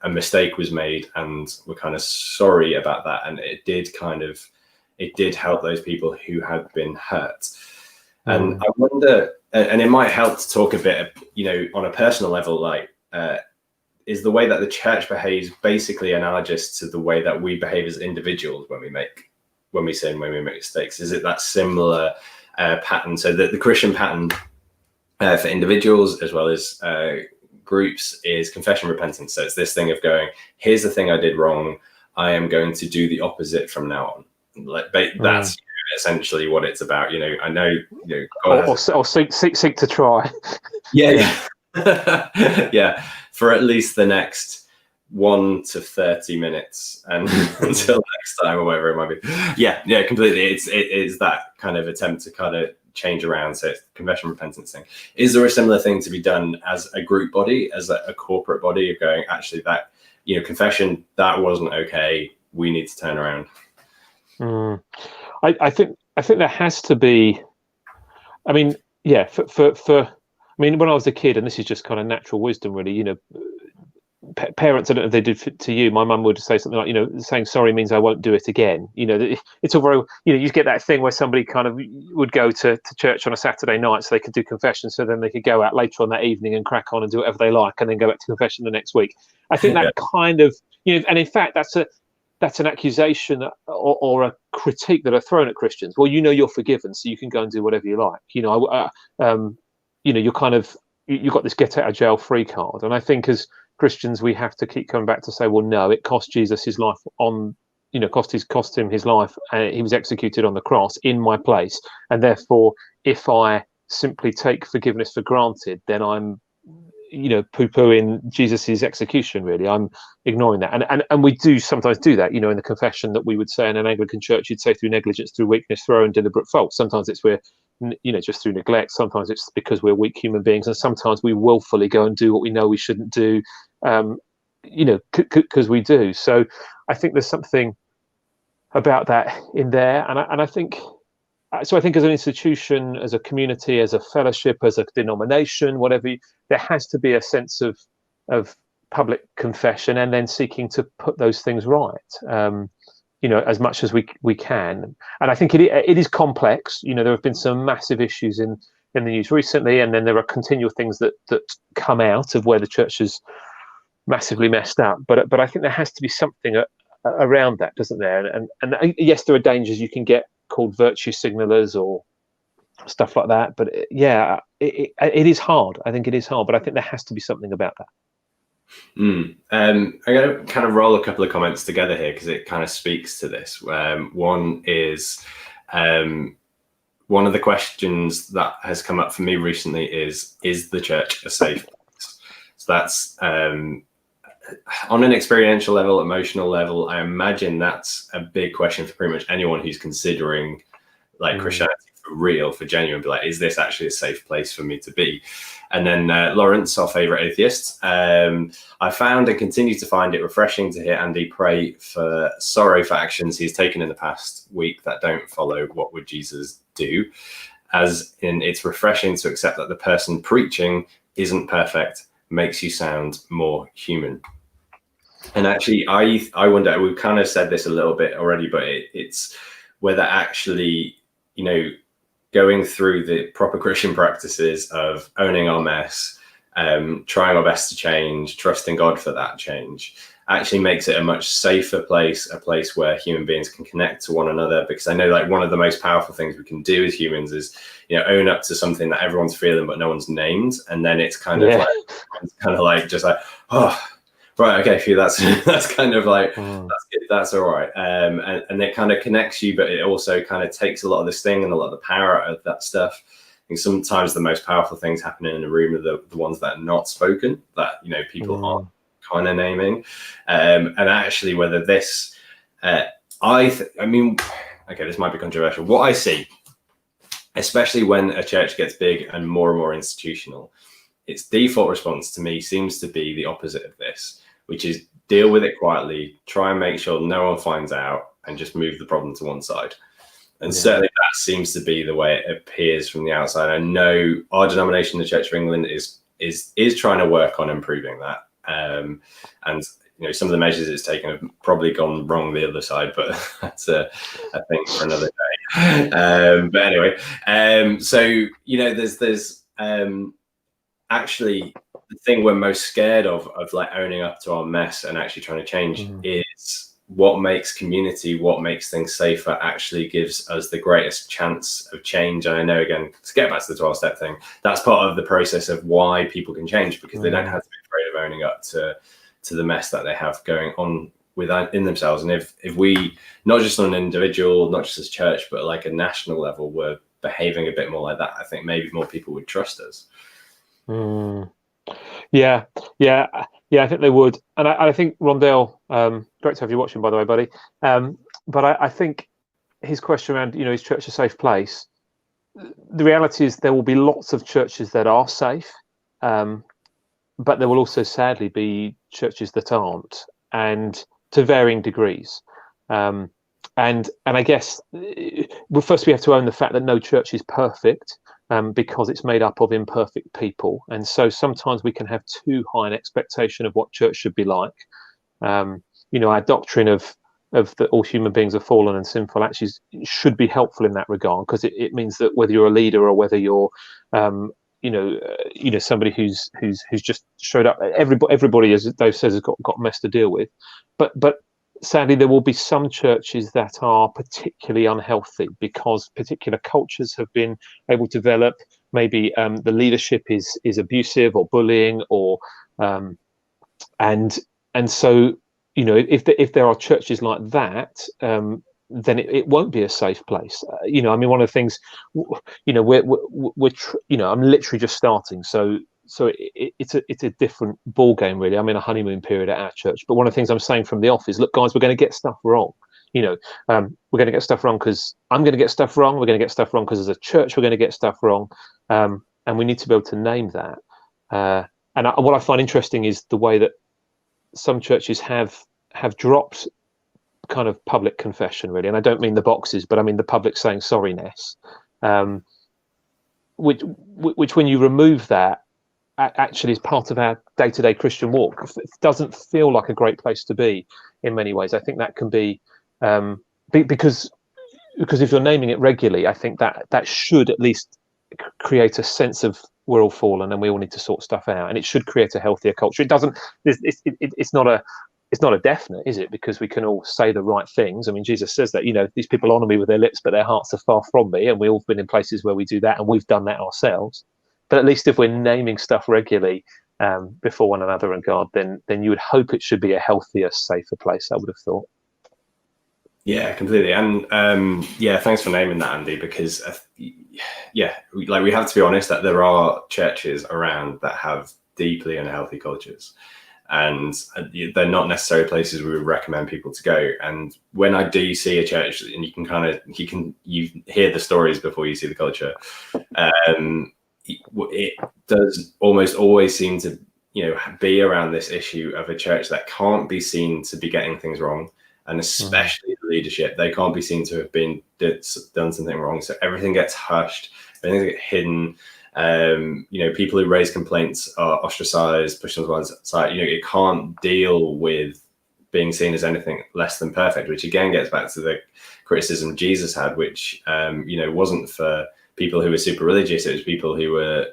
A mistake was made, and we're kind of sorry about that. And it did help those people who had been hurt. And I wonder, and it might help to talk a bit, on a personal level, like, is the way that the church behaves basically analogous to the way that we behave as individuals when we sin, when we make mistakes? Is it that similar pattern? So the Christian pattern for individuals as well as groups is confession, repentance. So it's this thing of going, here's the thing I did wrong. I am going to do the opposite from now on. That's essentially what it's about. I know, God or seek to try. Yeah. Yeah. For at least the next 1 to 30 minutes and until next time or whatever it might be. Yeah, completely. It is that kind of attempt to kind of change around. So it's confession, repentance thing. Is there a similar thing to be done as a group body, as a corporate body, of going, actually, that, confession, that wasn't okay, we need to turn around? I think there has to be. I mean, yeah, for I mean, when I was a kid, and this is just kind of natural wisdom, really, parents, I don't know if they did to you. My mum would say something like, saying sorry means I won't do it again. It's all very, you get that thing where somebody kind of would go to church on a Saturday night so they could do confession, so then they could go out later on that evening and crack on and do whatever they like, and then go back to confession the next week. I think that kind of, and in fact, that's an accusation or a critique that are thrown at Christians. Well, you're forgiven, so you can go and do whatever you like. You're kind of, you've got this get out of jail free card. And I think as Christians, we have to keep coming back to say, well, no, it cost Jesus his life cost him his life. He was executed on the cross in my place. And therefore, if I simply take forgiveness for granted, then I'm, poo-pooing Jesus's execution, really. I'm ignoring that. And we do sometimes do that, in the confession that we would say in an Anglican church, you'd say through negligence, through weakness, through own deliberate fault. Sometimes it's just through neglect. Sometimes it's because we're weak human beings. And sometimes we willfully go and do what we know we shouldn't do, because we do. So I think there's something about that in there. And I think as an institution, as a community, as a fellowship, as a denomination, whatever, there has to be a sense of public confession and then seeking to put those things right, as much as we can. And I think it is complex. There have been some massive issues in the news recently, and then there are continual things that come out of where the church has massively messed up. But I think there has to be something around that, doesn't there? And yes, there are dangers. You can get called virtue signalers or stuff like that, but it is hard. I think it is hard, but I think there has to be something about that. I'm going to kind of roll a couple of comments together here because it kind of speaks to this. One is one of the questions that has come up for me recently is the church a safe place? So that's on an experiential level, emotional level. I imagine that's a big question for pretty much anyone who's considering Christianity for real, for genuine. Be like, is this actually a safe place for me to be? And then Lawrence, our favorite atheist, I found and continue to find it refreshing to hear Andy pray for sorrow for actions he's taken in the past week that don't follow what would Jesus do. As in, it's refreshing to accept that the person preaching isn't perfect, makes you sound more human. And actually, I wonder, we've kind of said this a little bit already, but it's whether actually, going through the proper Christian practices of owning our mess, trying our best to change, trusting God for that change, actually makes it a much safer place, a place where human beings can connect to one another. Because I know one of the most powerful things we can do as humans is, own up to something that everyone's feeling, but no one's named. And then it's kind of just like, oh, right, okay, phew, that's kind of like, that's good, that's all right. And it kind of connects you, but it also kind of takes a lot of the sting and a lot of the power out of that stuff. I think sometimes the most powerful things happening in a room are the ones that are not spoken, that, people aren't kind of naming. And actually, whether this, okay, this might be controversial. What I see, especially when a church gets big and more institutional, its default response to me seems to be the opposite of this, which is deal with it quietly, try and make sure no one finds out, and just move the problem to one side. And certainly that seems to be the way it appears from the outside. I know our denomination, the Church of England, is trying to work on improving that. And some of the measures it's taken have probably gone wrong the other side, but that's a thing for another day. But anyway, so there's actually the thing we're most scared of like owning up to our mess and actually trying to change is what makes community, what makes things safer, actually gives us the greatest chance of change. And I know, again, to get back to the 12-step thing, that's part of the process of why people can change, because they don't have to be afraid of owning up to the mess that they have going on in themselves. And if we, not just on an individual, not just as church, but like a national level, were behaving a bit more like that, I think maybe more people would trust us. Yeah, I think they would. And I think Rondell, great to have you watching, by the way, buddy. But I think his question around, is church a safe place? The reality is there will be lots of churches that are safe, but there will also sadly be churches that aren't, and to varying degrees. And I guess, well, first we have to own the fact that no church is perfect. Because it's made up of imperfect people, and so sometimes we can have too high an expectation of what church should be like. Our doctrine of that all human beings are fallen and sinful actually should be helpful in that regard, because it means that whether you're a leader or whether you're somebody who's just showed up, everybody, as Dave says, has got mess to deal with, but sadly, there will be some churches that are particularly unhealthy because particular cultures have been able to develop. Maybe the leadership is abusive or bullying, or and so if there are churches like that, then it won't be a safe place. One of the things, I'm literally just starting, so it's a different ball game, really. I'm in a honeymoon period at our church, but one of the things I'm saying from the off is, look, guys, we're going to get stuff wrong. We're going to get stuff wrong because I'm going to get stuff wrong. We're going to get stuff wrong because as a church we're going to get stuff wrong, and we need to be able to name that. What I find interesting is the way that some churches have dropped kind of public confession, really, and I don't mean the boxes, but I mean the public saying sorriness, which when you remove that, actually is part of our day-to-day Christian walk. It doesn't feel like a great place to be in many ways. I think that can be because if you're naming it regularly, I think that should at least create a sense of we're all fallen and we all need to sort stuff out, and it should create a healthier culture. It doesn't. It's not a definite, is it? Because we can all say the right things. I mean, Jesus says that, these people honor me with their lips, but their hearts are far from me. And we've all been in places where we do that, and we've done that ourselves. But at least if we're naming stuff regularly before one another and God, then you would hope it should be a healthier, safer place, I would have thought. Yeah, completely. And thanks for naming that, Andy, because we have to be honest that there are churches around that have deeply unhealthy cultures, and they're not necessarily places we would recommend people to go. And when I do see a church, and you hear the stories before you see the culture, it does almost always seem to be around this issue of a church that can't be seen to be getting things wrong, and especially the leadership, they can't be seen to have done something wrong, so everything gets hushed, everything gets hidden. People who raise complaints are ostracized, pushed on one side. It can't deal with being seen as anything less than perfect, which again gets back to the criticism Jesus had, which wasn't for people who were super religious. It was people who were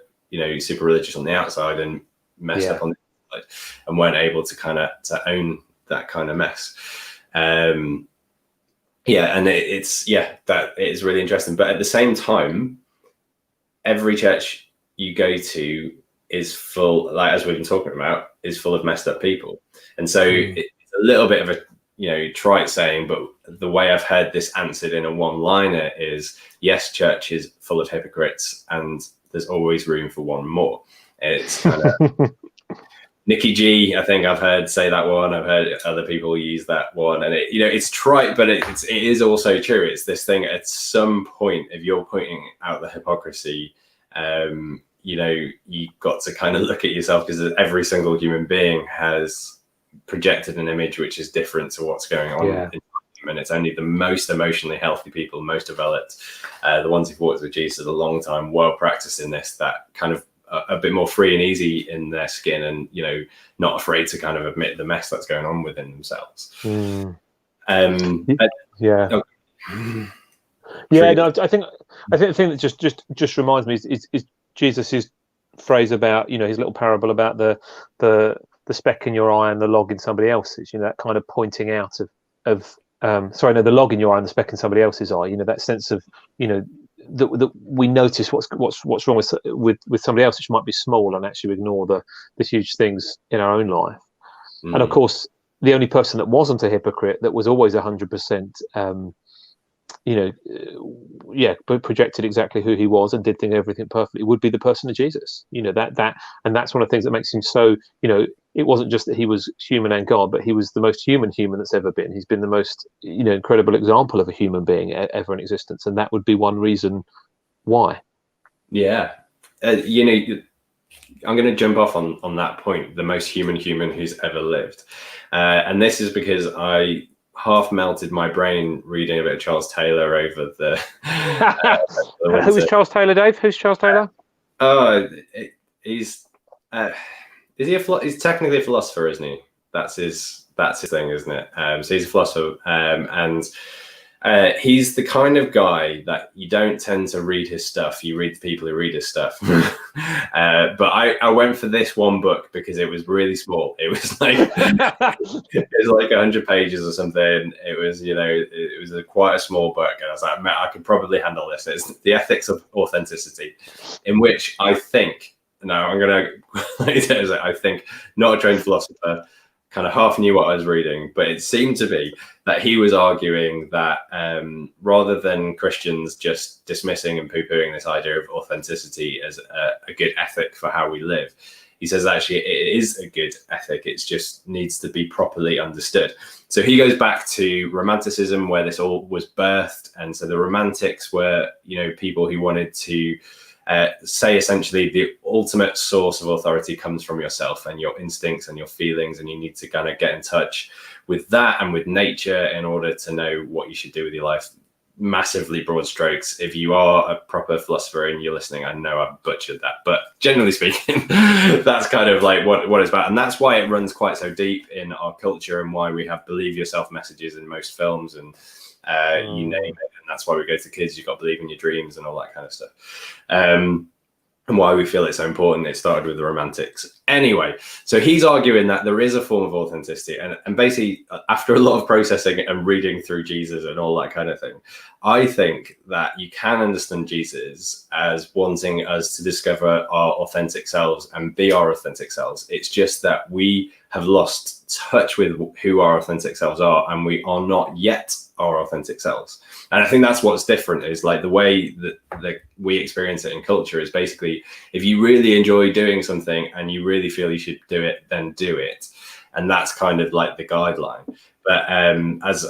super religious on the outside and messed up on the inside, and weren't able to own that kind of mess. And that is really interesting. But at the same time, every church you go to is full, like as we've been talking about, is full of messed up people. And so it's a little bit of a trite saying, but the way I've heard this answered in a one-liner is, yes, church is full of hypocrites, and there's always room for one more. It's kind of Nikki G, I think I've heard say that one. I've heard other people use that one, and it's trite, but it is also true. It's this thing. At some point, if you're pointing out the hypocrisy, you've got to kind of look at yourself, because every single human being has projected an image which is different to what's going on. Yeah. And it's only the most emotionally healthy people, most developed, the ones who've worked with Jesus a long time, well practiced in this, that kind of a bit more free and easy in their skin, and not afraid to kind of admit the mess that's going on within themselves. Yeah, no, I think the thing that just reminds me is Jesus's phrase about, you know, his little parable about the speck in your eye and the log in somebody else's. You know, that kind of pointing out of sorry, no, the log in your eye and the speck in somebody else's eye. You know, that sense of, you know, that we notice what's wrong with somebody else, which might be small, and actually ignore the huge things in our own life. And of course, the only person that wasn't a hypocrite, that was always 100%, you know, but projected exactly who he was and did everything perfectly, would be the person of Jesus. You know, and that's one of the things that makes him so, you know, it wasn't just that he was human and God, but he was the most human that's ever been. He's been the most, you know, incredible example of a human being ever in existence, and that would be one reason why. Yeah, you know, I'm going to jump off on that point. The most human who's ever lived, and this is because I half melted my brain reading a bit of Charles Taylor over the. Who was Charles Taylor, Dave? Who's Charles Taylor? He's is he he's technically a philosopher, isn't he? That's his thing, isn't it? So he's a philosopher, and he's the kind of guy that you don't tend to read his stuff. You read the people who read his stuff. But I went for this one book because it was really small. It was like it was like 100 pages or something. It was, you know, it was quite a small book, and I was like, I could probably handle this. It's The Ethics of Authenticity, in which I think. No, I'm gonna. I think, not a trained philosopher, kind of half knew what I was reading, but it seemed to be that he was arguing that rather than Christians just dismissing and poo-pooing this idea of authenticity as a good ethic for how we live, he says actually it is a good ethic. It just needs to be properly understood. So he goes back to Romanticism, where this all was birthed, and so the Romantics were, you know, people who wanted to say essentially the ultimate source of authority comes from yourself and your instincts and your feelings, and you need to kind of get in touch with that and with nature in order to know what you should do with your life. Massively broad strokes. If you are a proper philosopher and you're listening, I know I've butchered that, but generally speaking, that's kind of like what it's about. And that's why it runs quite so deep in our culture, and why we have believe yourself messages in most films, and you name it. And that's why we go to kids, you've got to believe in your dreams and all that kind of stuff. And why we feel it's so important. It started with the Romantics. Anyway, so he's arguing that there is a form of authenticity. And basically, after a lot of processing and reading through Jesus and all that kind of thing, I think that you can understand Jesus as wanting us to discover our authentic selves and be our authentic selves. It's just that we have lost touch with who our authentic selves are, and we are not yet our authentic selves. And I think that's what's different, is like the way that we experience it in culture is basically, if you really enjoy doing something and you really feel you should do it, then do it. And that's kind of like the guideline. But as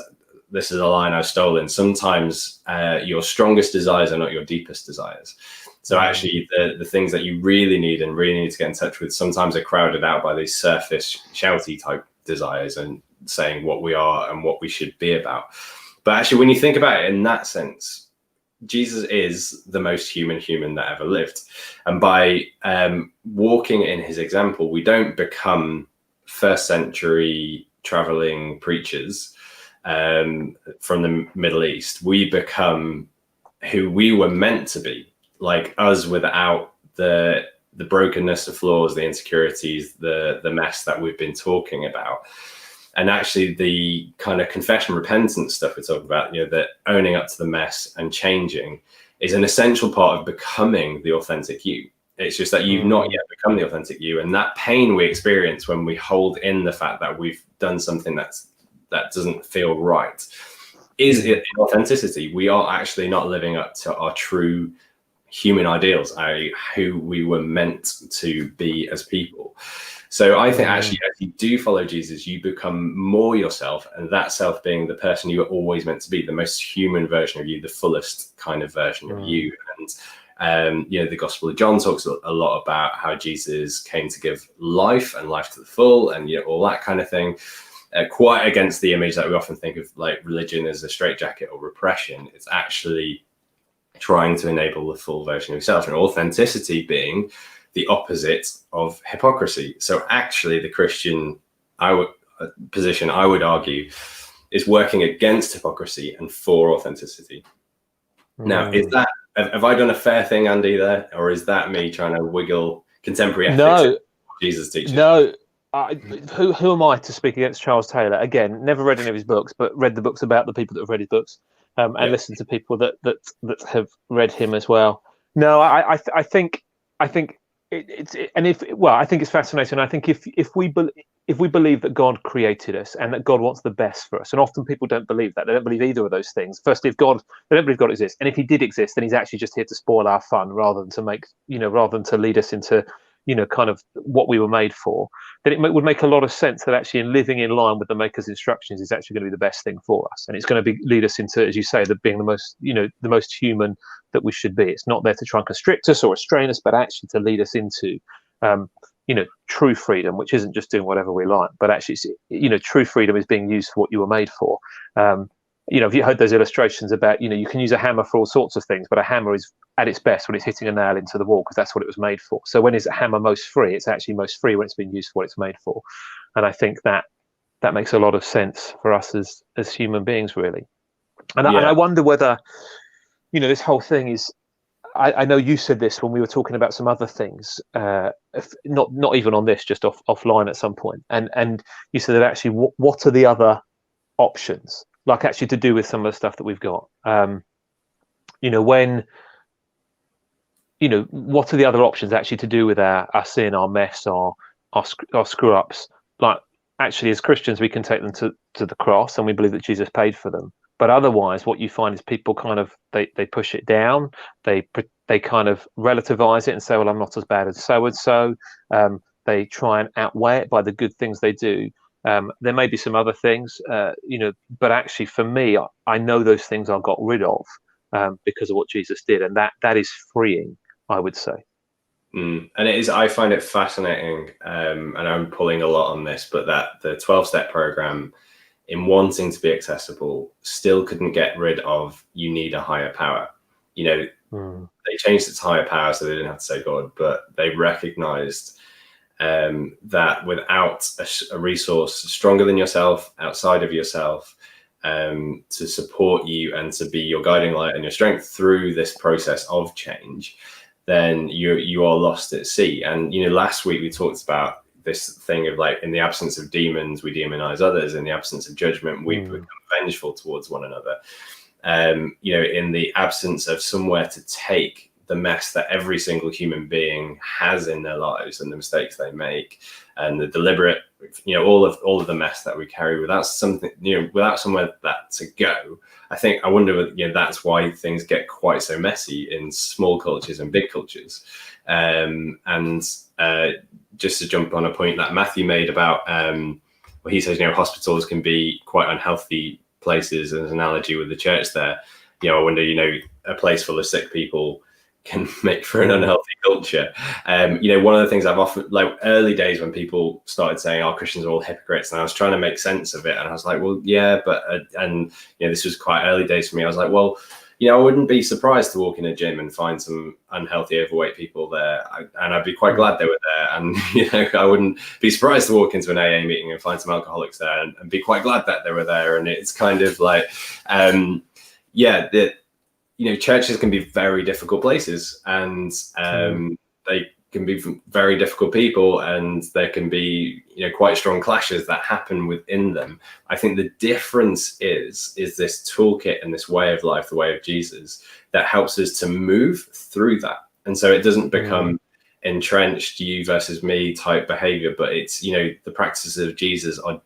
this is a line I've stolen, sometimes your strongest desires are not your deepest desires. So actually the things that you really need and really need to get in touch with sometimes are crowded out by these surface shouty type desires and saying what we are and what we should be about. But actually, when you think about it in that sense, Jesus is the most human that ever lived. And by walking in his example, we don't become first century traveling preachers from the Middle East. We become who we were meant to be, like us, without the brokenness, the flaws, the insecurities, the mess that we've been talking about. And actually the kind of confession, repentance stuff we're talking about, you know, that owning up to the mess and changing is an essential part of becoming the authentic you. It's just that you've not yet become the authentic you. And that pain we experience when we hold in the fact that we've done something that doesn't feel right is authenticity. We are actually not living up to our true human ideals, who we were meant to be as people. So I think actually, as you do follow Jesus, you become more yourself, and that self being the person you were always meant to be, the most human version of you, the fullest kind of version of you. And you know, the Gospel of John talks a lot about how Jesus came to give life and life to the full, and you know, all that kind of thing. Quite against the image that we often think of like religion as a straitjacket or repression. It's actually trying to enable the full version of yourself, and authenticity being the opposite of hypocrisy. So actually the Christian position, I would argue, is working against hypocrisy and for authenticity. Now, is that, have I done a fair thing, Andy, there, or is that me trying to wiggle contemporary ethics No, into what Jesus teaches? no. Who am I to speak against Charles Taylor? Again, never read any of his books, but read the books about the people that have read his books, and listened to people that have read him as well. No, I think I think it's fascinating. I think if we believe that God created us and that God wants the best for us, and often people don't believe that. They don't believe either of those things. Firstly, they don't believe God exists, and if He did exist, then He's actually just here to spoil our fun rather than to lead us into kind of what we were made for. Then it would make a lot of sense that actually in living in line with the Maker's instructions is actually going to be the best thing for us, and it's going to lead us into, as you say, being the most human that we should be. It's not there to try and constrict us or restrain us, but actually to lead us into true freedom, which isn't just doing whatever we like, but actually, true freedom is being used for what you were made for. Have you heard those illustrations about, you can use a hammer for all sorts of things, but a hammer is at its best when it's hitting a nail into the wall, because that's what it was made for. So when is a hammer most free? It's actually most free when it's been used for what it's made for. And I think that makes a lot of sense for us as human beings, really. And I wonder whether, this whole thing is, I know you said this when we were talking about some other things, not even on this, just offline at some point. And you said that actually, what are the other options, like actually to do with some of the stuff that we've got? What are the other options actually to do with our sin, our mess, our screw ups? Like, actually, as Christians, we can take them to the cross, and we believe that Jesus paid for them. But otherwise, what you find is people kind of they push it down, they kind of relativize it and say, well, I'm not as bad as so and so. They try and outweigh it by the good things they do. There may be some other things, but actually, for me, I know those things I got rid of because of what Jesus did, and that is freeing, I would say. And it is. I find it fascinating, and I'm pulling a lot on this, but that the 12-step program, in wanting to be accessible, still couldn't get rid of "you need a higher power." They changed it to higher power so they didn't have to say God, but they recognized that without a resource stronger than yourself, outside of yourself, to support you and to be your guiding light and your strength through this process of change, then you are lost at sea. And last week we talked about this thing of, like, in the absence of demons, we demonize others. In the absence of judgment, we become vengeful towards one another. In the absence of somewhere to take the mess that every single human being has in their lives and the mistakes they make and the deliberate, all of the mess that we carry, without something, without somewhere that to go, I wonder, that's why things get quite so messy in small cultures and big cultures. Just to jump on a point that Matthew made about, where he says, hospitals can be quite unhealthy places, as an analogy with the church there. I wonder, a place full of sick people can make for an unhealthy culture. One of the things I've often, like, early days when people started saying, "Oh, Christians are all hypocrites," and I was trying to make sense of it, and I was like, well, yeah, but this was quite early days for me. I was like, well, I wouldn't be surprised to walk in a gym and find some unhealthy, overweight people there, and I'd be quite glad they were there. And I wouldn't be surprised to walk into an AA meeting and find some alcoholics there, and be quite glad that they were there. And it's kind of like, churches can be very difficult places, and they can be very difficult people, and there can be quite strong clashes that happen within them. I think the difference is this toolkit and this way of life, the way of Jesus, that helps us to move through that. And so it doesn't become entrenched you versus me type behavior, but it's the practices of Jesus are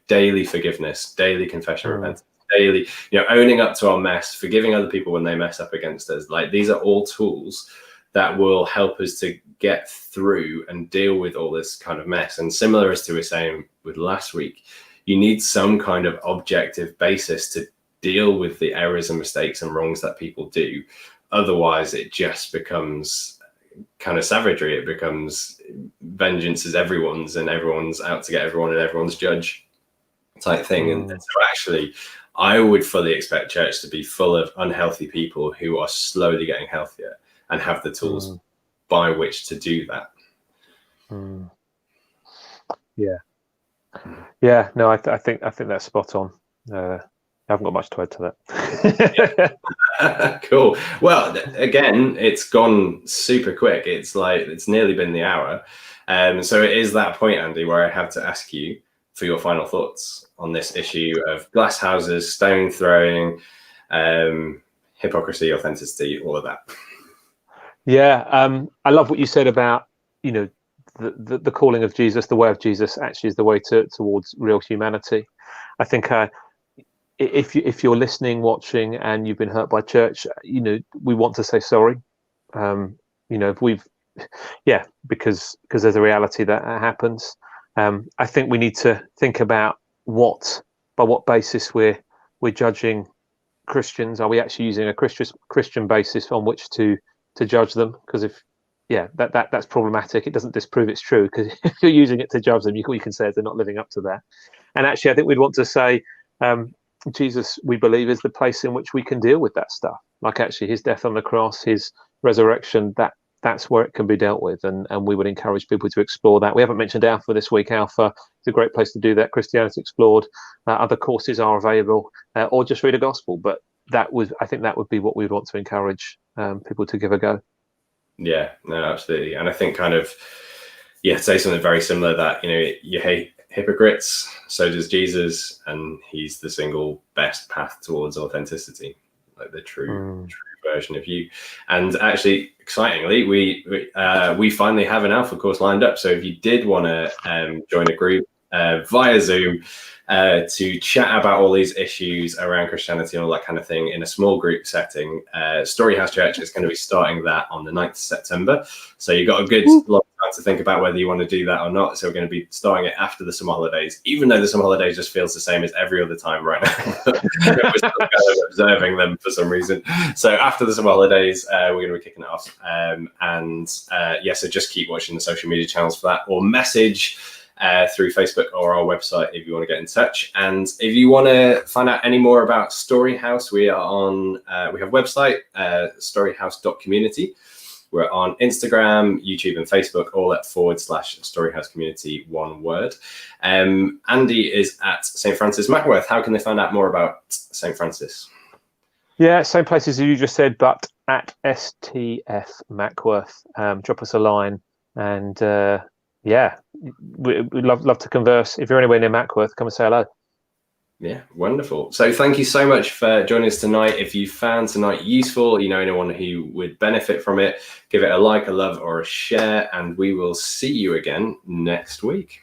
daily forgiveness, daily confession, repentance, daily owning up to our mess, forgiving other people when they mess up against us. Like, these are all tools that will help us to get through and deal with all this kind of mess. And similar as to we were saying with last week, you need some kind of objective basis to deal with the errors and mistakes and wrongs that people do. Otherwise, it just becomes kind of savagery. It becomes vengeance is everyone's, and everyone's out to get everyone and everyone's judge type thing. And so actually, I would fully expect church to be full of unhealthy people who are slowly getting healthier and have the tools by which to do that. Yeah. No, I think that's spot on. I haven't got much to add to that. Cool. Well, again, it's gone super quick. It's nearly been the hour. So it is that point, Andy, where I have to ask you for your final thoughts on this issue of glass houses, stone throwing, hypocrisy, authenticity, all of that. Yeah, I love what you said about, you know, the calling of Jesus, the way of Jesus actually is the way towards real humanity. I think if you're listening, watching, and you've been hurt by church, you know, we want to say sorry. You know, because there's a reality that happens. I think we need to think about by what basis we're judging Christians. Are we actually using a Christian basis on which to judge them? Because that's problematic. It doesn't disprove it's true, because if you're using it to judge them, you can say they're not living up to that. And actually, I think we'd want to say, Jesus, we believe, is the place in which we can deal with that stuff. Like actually his death on the cross, his resurrection, that's where it can be dealt with. And we would encourage people to explore that. We haven't mentioned Alpha this week. Alpha is a great place to do that. Christianity Explored. Other courses are available, or just read a gospel. But I think that would be what we would want to encourage people to give a go. Yeah, no, absolutely. And I think kind of, say something very similar, that, you know, you hate hypocrites, so does Jesus, and he's the single best path towards authenticity, like the true version of you. And actually, excitingly, we finally have an Alpha course lined up. So if you did want to join a group via Zoom to chat about all these issues around Christianity and all that kind of thing in a small group setting, Storyhouse Church is going to be starting that on the 9th of September. So you've got a good long time to think about whether you want to do that or not. So we're going to be starting it after the summer holidays, even though the summer holidays just feels the same as every other time right now. We're still kind of observing them for some reason. So after the summer holidays, we're going to be kicking it off. So just keep watching the social media channels for that, or message through Facebook or our website if you want to get in touch. And if you want to find out any more about Storyhouse, we are on, we have a website, storyhouse.community. We're on Instagram, YouTube, and Facebook, all at /Storyhouse Community, one word. Andy is at St. Francis Mackworth. How can they find out more about St. Francis? Yeah, same places as you just said, but at STF Mackworth. Drop us a line, and we'd love to converse. If you're anywhere near Mackworth, come and say hello. Yeah, wonderful. So thank you so much for joining us tonight. If you found tonight useful, you know anyone who would benefit from it, give it a like, a love, or a share, and we will see you again next week.